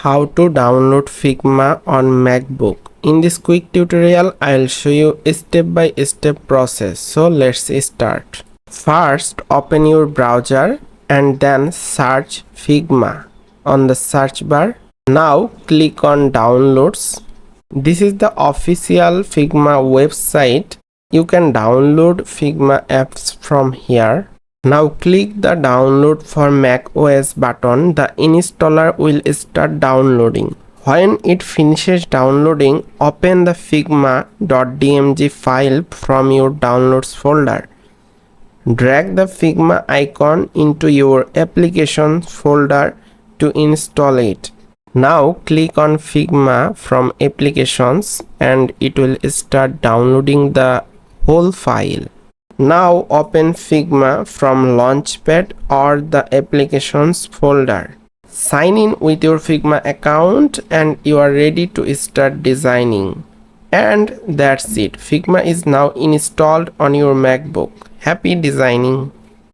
how to download Figma on MacBook. In this quick tutorial, I'll show you a step-by-step process. So let's start. First, open your browser and then search Figma on the search bar. Now click on Downloads. This is the official Figma website. You can download Figma apps from here. Now click the download for macOS button. The installer will start downloading. When it finishes downloading, open the figma.dmg file from your downloads folder. Drag the Figma icon into your applications folder to install it. Now click on Figma from applications and it will start downloading the whole file. Now open Figma from Launchpad or the applications folder. Sign in with your Figma account and you are ready to start designing. And that's it. Figma is now installed on your MacBook. Happy designing!